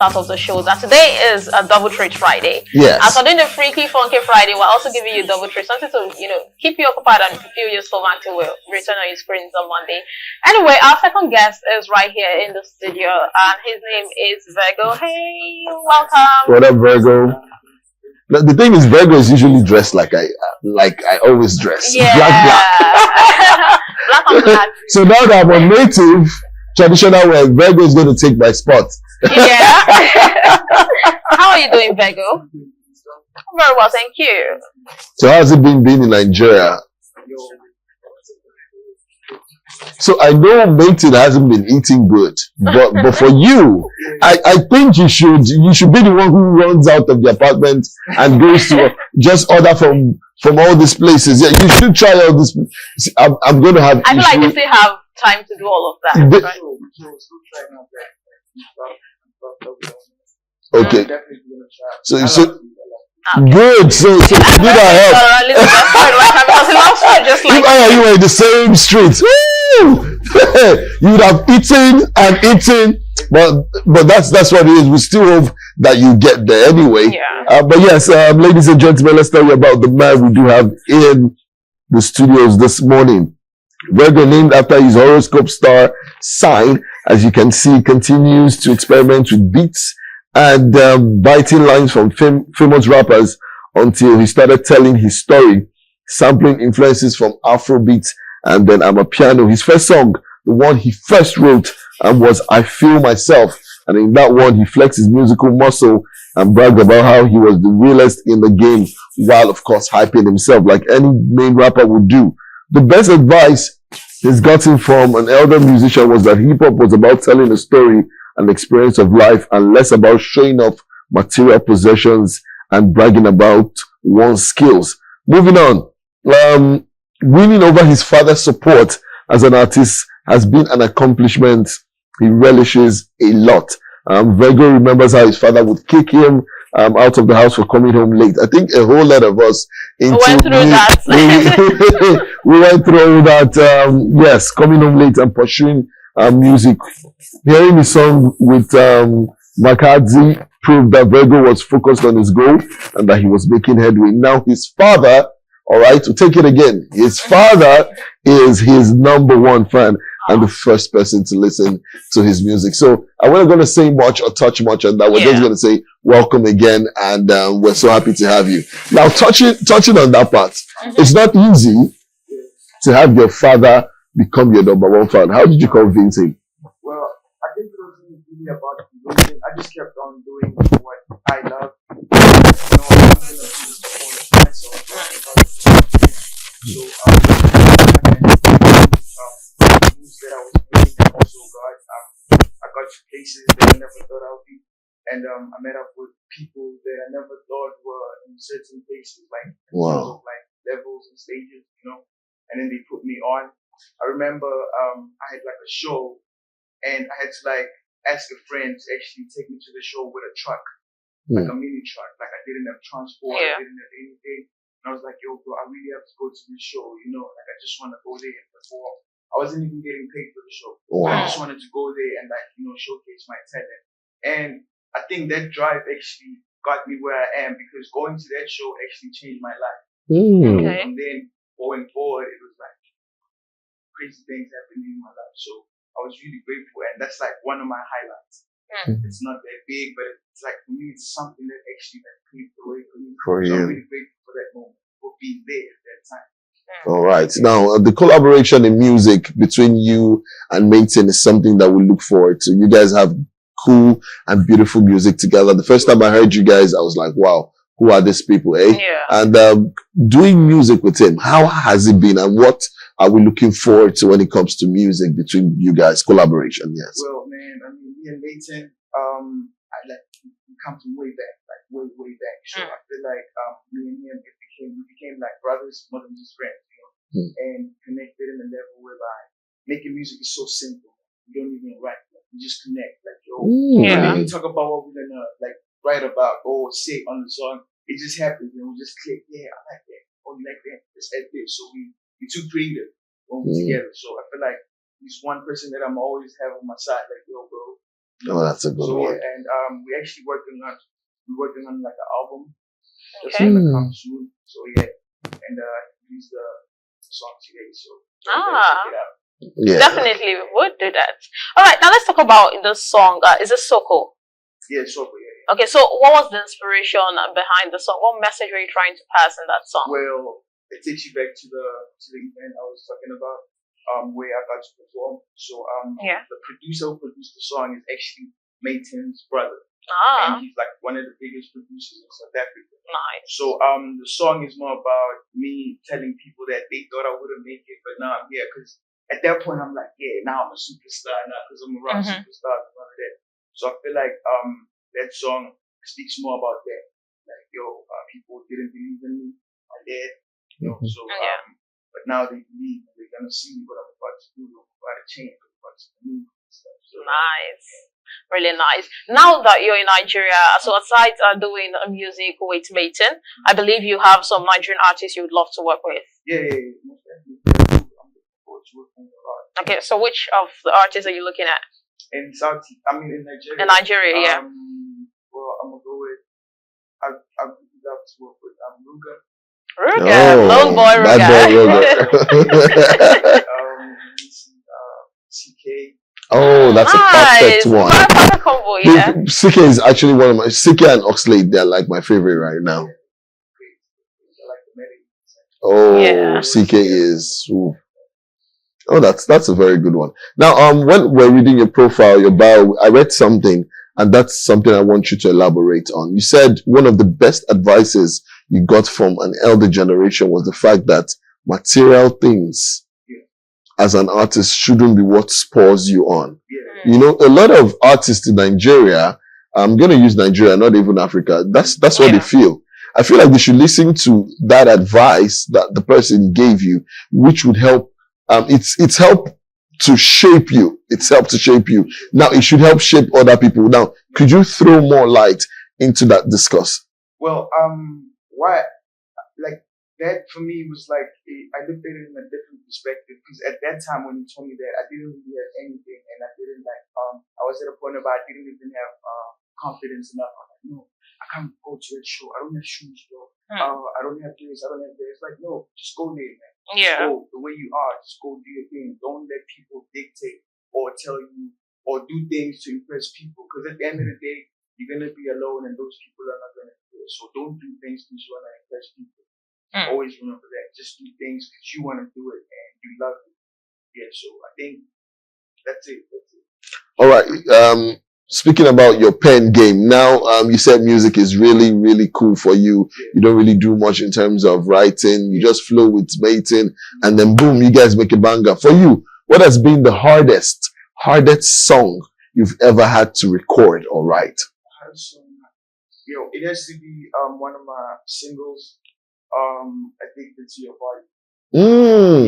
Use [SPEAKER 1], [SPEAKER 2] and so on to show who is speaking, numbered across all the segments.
[SPEAKER 1] Start of the show that today is a double treat Friday.
[SPEAKER 2] Yes.
[SPEAKER 1] As we're doing the Freaky Funky Friday, we're also giving you double treat, something to keep you occupied and feel your stomach to will return on your screens on Monday. Anyway, our second guest is right here in the studio, and his name is Virgo. Hey, welcome.
[SPEAKER 2] What up, Virgo? Now, the thing is, Virgo is usually dressed like I always dress.
[SPEAKER 1] Yeah.
[SPEAKER 2] Black.
[SPEAKER 1] Black on black.
[SPEAKER 2] So now that I'm a native traditional wear, Virgo is going to take my spot.
[SPEAKER 1] Yeah. How are you doing, Virgo? Very well, thank you.
[SPEAKER 2] So how's it been being in Nigeria? So I know Mating hasn't been eating good, but for you, I think you should be the one who runs out of the apartment and goes to just order from all these places. Yeah, you should try all this. I'm going to have.
[SPEAKER 1] I feel like you still have time to do all of that. Right?
[SPEAKER 2] Okay. So good. So you need our help. If I and you were in the same street, you would have eaten and eaten. But that's what it is. We still hope that you get there anyway.
[SPEAKER 1] Yeah.
[SPEAKER 2] But yes, ladies and gentlemen, let's tell you about the man we do have in the studios this morning. Virgo, named after his horoscope star sign, as you can see, continues to experiment with beats and biting lines from famous rappers until he started telling his story, sampling influences from Afrobeat and then Amapiano. His first song, the one he first wrote, was I Feel Myself. And in that one, he flexed his musical muscle and bragged about how he was the realest in the game, while of course hyping himself like any main rapper would do. The best advice he's gotten from an elder musician was that hip-hop was about telling a story and experience of life and less about showing off material possessions and bragging about one's skills. Moving on, winning over his father's support as an artist has been an accomplishment he relishes a lot. Virgo remembers how his father would kick him out of the house for coming home late. I think a whole lot of us
[SPEAKER 1] went through that.
[SPEAKER 2] We went through that. Yes, coming home late and pursuing music. Hearing the song with Makadzi proved that Virgo was focused on his goal and that he was making headway. Now his father, all right, to take it again, his father is his number one fan and the first person to listen to his music. So I wasn't going to say much or touch much on that. We're just going to say welcome again, and we're so happy to have you. Now, touching on that part, it's not easy to have your father become your number one fan. How did you convince him?
[SPEAKER 3] Well, I think it wasn't really about convincing. I just kept on doing what I love. That I was doing, and also I got to places that I never thought I would be, and I met up with people that I never thought were in certain places, like in terms of like levels and stages, and then they put me on. I remember I had like a show, and I had to like ask a friend to actually take me to the show with a truck, like a mini truck. Like I didn't have transport, I didn't have anything, and I was like, yo bro, I really have to go to this show, like I just want to go there and perform. I wasn't even getting paid for the show.
[SPEAKER 2] Wow.
[SPEAKER 3] I just wanted to go there and showcase my talent. And I think that drive actually got me where I am, because going to that show actually changed my life.
[SPEAKER 1] Okay.
[SPEAKER 3] And then going forward, it was like crazy things happening in my life. So I was really grateful, and that's like one of my highlights. It's not that big, but it's like, for me, it's something that actually paved the way for me. So I'm really grateful for that moment, for being there at that time.
[SPEAKER 2] All right. Now, the collaboration in music between you and Mating is something that we look forward to. You guys have cool and beautiful music together. The first time I heard you guys, I was like, wow, who are these people, eh?
[SPEAKER 1] Yeah.
[SPEAKER 2] And doing music with him, how has it been, and what are we looking forward to when it comes to music between you guys, collaboration? Yes.
[SPEAKER 3] Well, man, I mean, me and Mating, we come from way back, like way back. So I feel like me and him, we became like brothers more than just friends, and connected in a level whereby making music is so simple. You don't even write, you just connect, like, yo, we don't talk about what we're gonna like write about or say on the song. It just happens, and we just click. Yeah, I like that. Oh, you like that? Let's add this. So we're too creative when we're together. So I feel like he's one person that I'm always have on my side. Like, yo, bro,
[SPEAKER 2] Oh, that's a good
[SPEAKER 3] So
[SPEAKER 2] one.
[SPEAKER 3] yeah, and we're actually working on like an album that's
[SPEAKER 1] Okay.
[SPEAKER 3] gonna come soon. So yeah, and release the song today. So check it out.
[SPEAKER 2] Yeah.
[SPEAKER 1] Definitely would do that. All right, now let's talk about the song. Is it Soko?
[SPEAKER 3] Yeah, so yeah.
[SPEAKER 1] Okay, so what was the inspiration behind the song? What message were you trying to pass in that song?
[SPEAKER 3] Well, it takes you back to the event I was talking about, where I got to perform. So the producer who produced the song is actually Mayton's brother. And he's like one of the biggest producers in South Africa.
[SPEAKER 1] Nice.
[SPEAKER 3] So the song is more about me telling people that they thought I wouldn't make it, but now I'm here. Because at that point I'm like, yeah, now I'm a superstar now because I'm around superstars and all of that. So I feel like that song speaks more about that. Like, people didn't believe in me, my dad, So but now they believe, they're gonna see what I'm about to do, I'm about to change, I'm about to move and stuff. So,
[SPEAKER 1] nice. Really nice. Now that you're in Nigeria, so aside doing music with Mayton, I believe you have some Nigerian artists you would love to work with.
[SPEAKER 3] Yeah. Most definitely. I'm looking forward to working with a lot.
[SPEAKER 1] Okay, so which of the artists are you looking at?
[SPEAKER 3] In Nigeria.
[SPEAKER 1] In Nigeria, yeah.
[SPEAKER 3] Well, I'm gonna go with. I would love to work with Ruga.
[SPEAKER 1] Lone boy Ruga.
[SPEAKER 3] CK.
[SPEAKER 2] Oh, that's
[SPEAKER 1] nice.
[SPEAKER 2] a perfect one.
[SPEAKER 1] Perfect combo, yeah.
[SPEAKER 2] CK is actually one of my CK and Oxlade. They're like my favorite right now. Oh, CK is. Ooh. Oh, that's a very good one. Now, when we're reading your profile, your bio, I read something, and that's something I want you to elaborate on. You said one of the best advices you got from an elder generation was the fact that material things as an artist shouldn't be what spurs you on. You know, a lot of artists in Nigeria, I'm going to use Nigeria, not even Africa. That's what they feel. I feel like they should listen to that advice that the person gave you, which would help. It's help to shape you. It's help to shape you. Now, it should help shape other people. Now, could you throw more light into that discourse?
[SPEAKER 3] Well, why, like, that for me was like, I looked at it in a different perspective, because at that time when you told me that, I didn't really have anything, and I didn't I was at a point where I didn't even have confidence enough. I'm like, no, I can't go to that show. I don't have shoes, bro. I don't have this. I don't have this. Like, no, just go there, man. Just go the way you are. Just go do your thing. Don't let people dictate or tell you or do things to impress people, because at the end of the day, you're gonna be alone, and those people are not gonna do it. So don't do things because you wanna impress people. Always remember that. Just do things because you want to do it and you love it. Yeah, so I think that's it.
[SPEAKER 2] All right. Speaking about your pen game, now you said music is really, really cool for you. Yeah. You don't really do much in terms of writing. You just flow with Mayton, and then boom, you guys make a banger. For you, what has been the hardest song you've ever had to record or write?
[SPEAKER 3] It has to be one of my singles. Addicted to your body.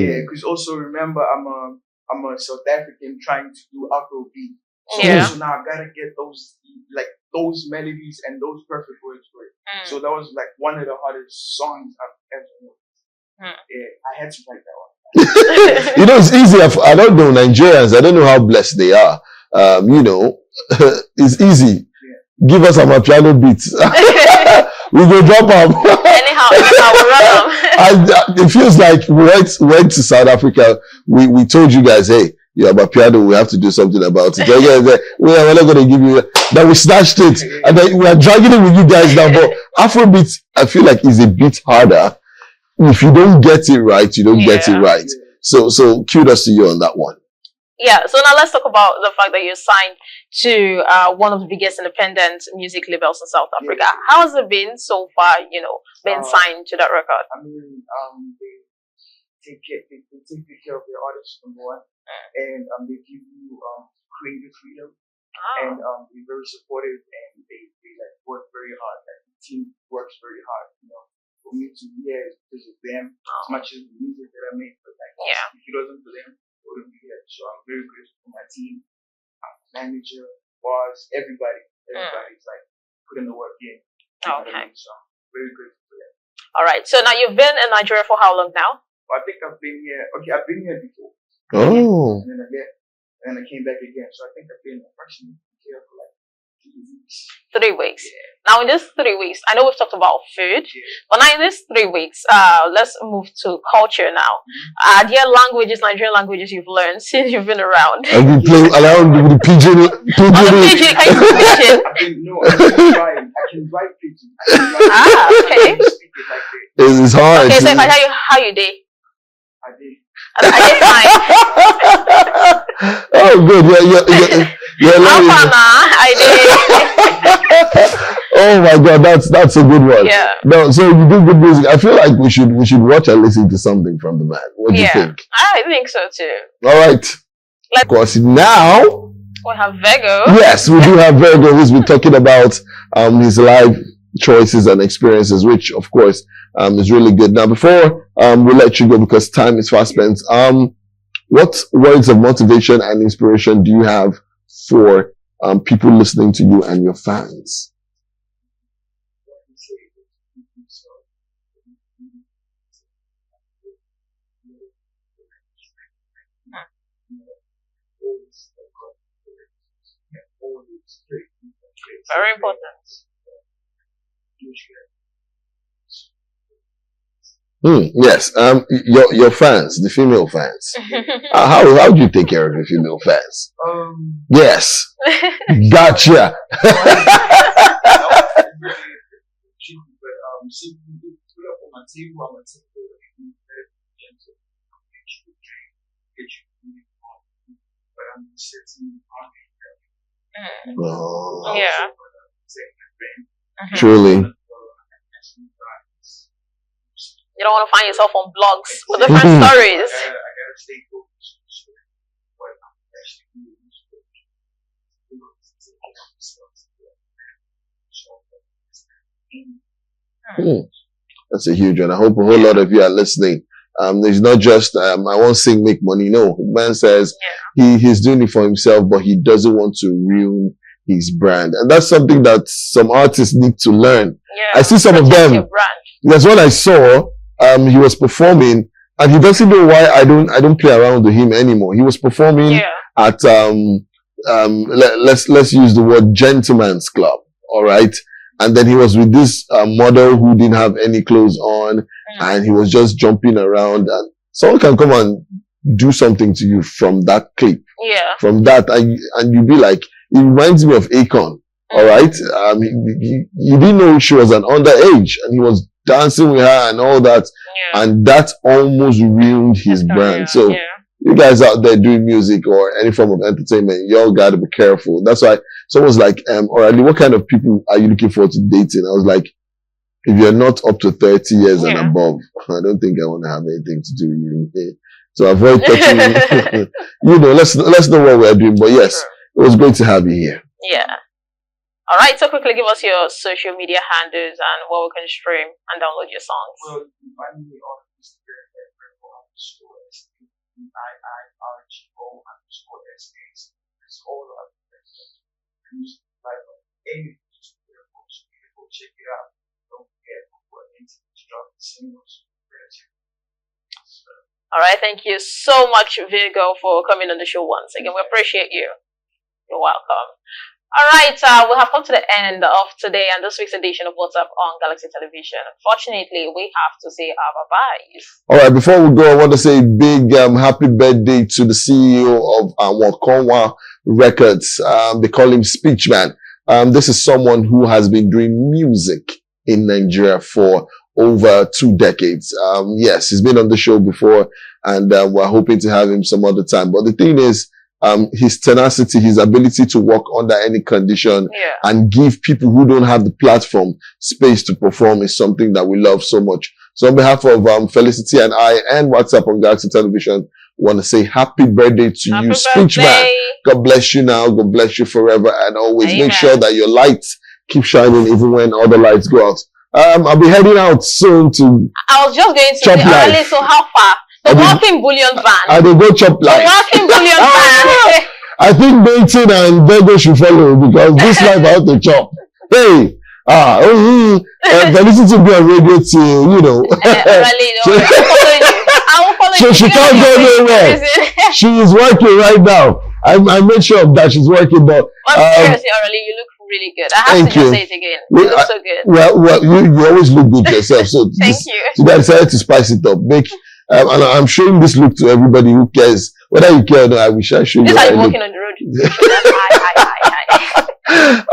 [SPEAKER 3] Yeah, because also remember I'm a South African trying to do Afrobeat. So now I gotta get those melodies and those perfect words for it. So that was like one of the hardest songs I've ever written. Yeah, I had to write that one.
[SPEAKER 2] You know, it's easy. I don't know Nigerians. I don't know how blessed they are. It's easy. Yeah. Give us some piano beats. We go drop them.
[SPEAKER 1] Anyhow, we run them.
[SPEAKER 2] It feels like we went to South Africa. We told you guys, hey, you have a piano. We have to do something about it. We're not going to give you. Then we snatched it, and then we are dragging it with you guys now. But Afrobeat, I feel like, is a bit harder. If you don't get it right, you don't get it right. So kudos to you on that one.
[SPEAKER 1] Yeah, so now let's talk about the fact that you're signed to one of the biggest independent music labels in South Africa. Yeah. How has it been so far, being signed to that record?
[SPEAKER 3] I mean, they take good care of their artists, number one, and they give you creative freedom, and they're very supportive, and they like work very hard. Like, the team works very hard, for me to be here is because of them, as much as the music that I make, but like, if it wasn't for them, wouldn't be here. So I'm very grateful for my team, manager, boss, everybody. Everybody's like putting the work in.
[SPEAKER 1] Okay.
[SPEAKER 3] So I'm very grateful for that.
[SPEAKER 1] All right. So now you've been in Nigeria for how long now?
[SPEAKER 3] Well, I think I've been here. Okay, I've been here before.
[SPEAKER 2] Oh.
[SPEAKER 3] And then I came back again. So I think I've been approximately care for like 3 weeks.
[SPEAKER 1] 3 weeks.
[SPEAKER 3] Yeah.
[SPEAKER 1] Now in this 3 weeks, I know we've talked about food, but now in this 3 weeks, let's move to culture now. There are languages, Nigerian languages you've learned since you've been around.
[SPEAKER 2] Have you played around with the pigeon?
[SPEAKER 1] On the pigeon, can you speak pigeon?
[SPEAKER 3] I can write pigeon.
[SPEAKER 1] Okay.
[SPEAKER 2] It's hard.
[SPEAKER 1] Okay, so if I tell you how you did.
[SPEAKER 3] I did.
[SPEAKER 1] I did fine.
[SPEAKER 2] Oh, good. Yeah.
[SPEAKER 1] I did.
[SPEAKER 2] Oh my God, that's a good one.
[SPEAKER 1] Yeah.
[SPEAKER 2] No, so you do good music. I feel like we should watch and listen to something from the man. What do you think?
[SPEAKER 1] I think so too.
[SPEAKER 2] All right. Of course, now
[SPEAKER 1] we have Virgo.
[SPEAKER 2] Yes, we do have Virgo who's been talking about his life choices and experiences, which of course is really good. Now, before we let you go because time is fast spent, what words of motivation and inspiration do you have for people listening to you and your fans?
[SPEAKER 1] Very important.
[SPEAKER 2] Yes. Your fans, the female fans. How do you take care of your female fans? Yes. Gotcha. Oh,
[SPEAKER 1] Yeah.
[SPEAKER 2] truly.
[SPEAKER 1] You don't want to find yourself on blogs for different stories.
[SPEAKER 2] That's a huge one. I hope a whole lot of you are listening. It's not just I won't sing, make money. No, man says he's doing it for himself, but he doesn't want to ruin his brand, and that's something that some artists need to learn.
[SPEAKER 1] Yeah.
[SPEAKER 2] I see some of them. There's one I saw. He was performing, and he doesn't know why I don't play around with him anymore. He was performing at let's use the word gentleman's club, all right. And then he was with this model who didn't have any clothes on, and he was just jumping around. And someone can come and do something to you from that clip.
[SPEAKER 1] Yeah.
[SPEAKER 2] From that, and you'd be like, it reminds me of Akon. All right. He didn't know she was an underage, and he was dancing with her and all that, and that almost ruined his brand. So you guys out there doing music or any form of entertainment, y'all got to be careful. That's why someone's like, Orally, what kind of people are you looking forward to dating? I was like, if you're not up to 30 years and above, I don't think I want to have anything to do with you. So avoid touching let's know what we're doing. But yes, it was great to have you here.
[SPEAKER 1] Yeah. All right, so quickly give us your social media handles and where we can stream and download your songs.
[SPEAKER 3] Well, you find me on Instagram at Virrgo_SAIRGO_SA. It's all of that. Like any go check it out. Don't forget what to drop the singles.
[SPEAKER 1] All right, thank you so much, Virgo, for coming on the show once again. We appreciate you. You're welcome. All right, we have come to the end of today and this week's edition of WhatsApp on Galaxy Television. Unfortunately, we have to say our bye-byes. All
[SPEAKER 2] right, before we go, I want to say a big happy birthday to the CEO of Wakonwa Records. They call him Speechman. This is someone who has been doing music in Nigeria for over 2 decades. Yes, he's been on the show before, and we're hoping to have him some other time. But the thing is, his tenacity, his ability to work under any condition and give people who don't have the platform space to perform is something that we love so much. So on behalf of Felicity and I and WhatsApp on Galaxy Television, want to say happy birthday to you, Speechman. God bless you now. God bless you forever and always. Amen. Make sure that your lights keep shining even when other lights go out. I'll be heading out soon to
[SPEAKER 1] I was just going to say, Orally, so how far? The walking bullion van.
[SPEAKER 2] I will go chop life.
[SPEAKER 1] The walking bullion van.
[SPEAKER 2] I think Benton and Virgo should follow because this life I have to chop. Hey, Felicity to be on radio till,
[SPEAKER 1] Orally, I will follow you.
[SPEAKER 2] So she can't go nowhere. She is working right now. I made sure of that. She's working, but
[SPEAKER 1] seriously, Aurelie, you look really good. I have to just say it again. You look so good.
[SPEAKER 2] Well, you always look good yourself. So
[SPEAKER 1] thank you.
[SPEAKER 2] So I decided to spice it up. And I'm showing this look to everybody who cares. Whether you care or not, I wish I showed you.
[SPEAKER 1] This are you walking on the road.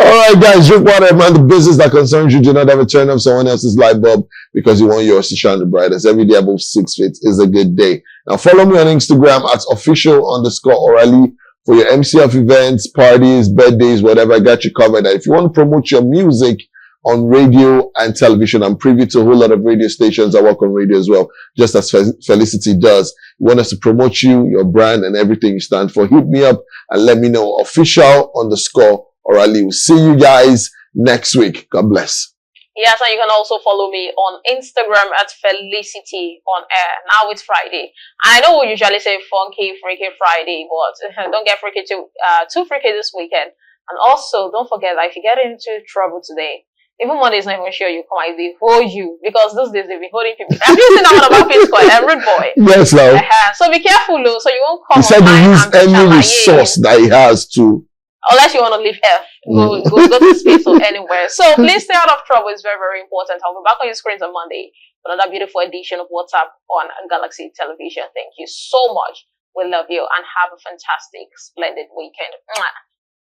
[SPEAKER 2] All right, guys, drink water, man. The business that concerns you, do not ever turn off someone else's light bulb because you want yours to shine the brightest. Every day above 6 feet is a good day. Now, follow me on Instagram at official_Aurelie for your MCF events, parties, birthdays, whatever. I got you covered. And if you want to promote your music on radio and television, I'm privy to a whole lot of radio stations. I work on radio as well, just as Felicity does. We want us to promote you, your brand, and everything you stand for. Hit me up and let me know. Official_Aurelie. We'll see you guys next week. God bless.
[SPEAKER 1] Yes, and you can also follow me on Instagram at Felicity on air. Now it's Friday. I know we usually say funky, freaky Friday, but don't get freaky too freaky this weekend. And also, don't forget that if you get into trouble today, even Monday is not even sure you come out, they hold you. Because these days they've been holding people. Have you seen that one about Peace Squad? Rude boy.
[SPEAKER 2] Yes, now.
[SPEAKER 1] So be careful, though, so you won't come.
[SPEAKER 2] He said he used any resource that he has to.
[SPEAKER 1] Unless you want to leave Earth. Go to space or anywhere. So please stay out of trouble. It's very, very important. I'll be back on your screens on Monday for another beautiful edition of WhatsApp on Galaxy Television. Thank you so much. We love you and have a fantastic, splendid weekend. Mwah.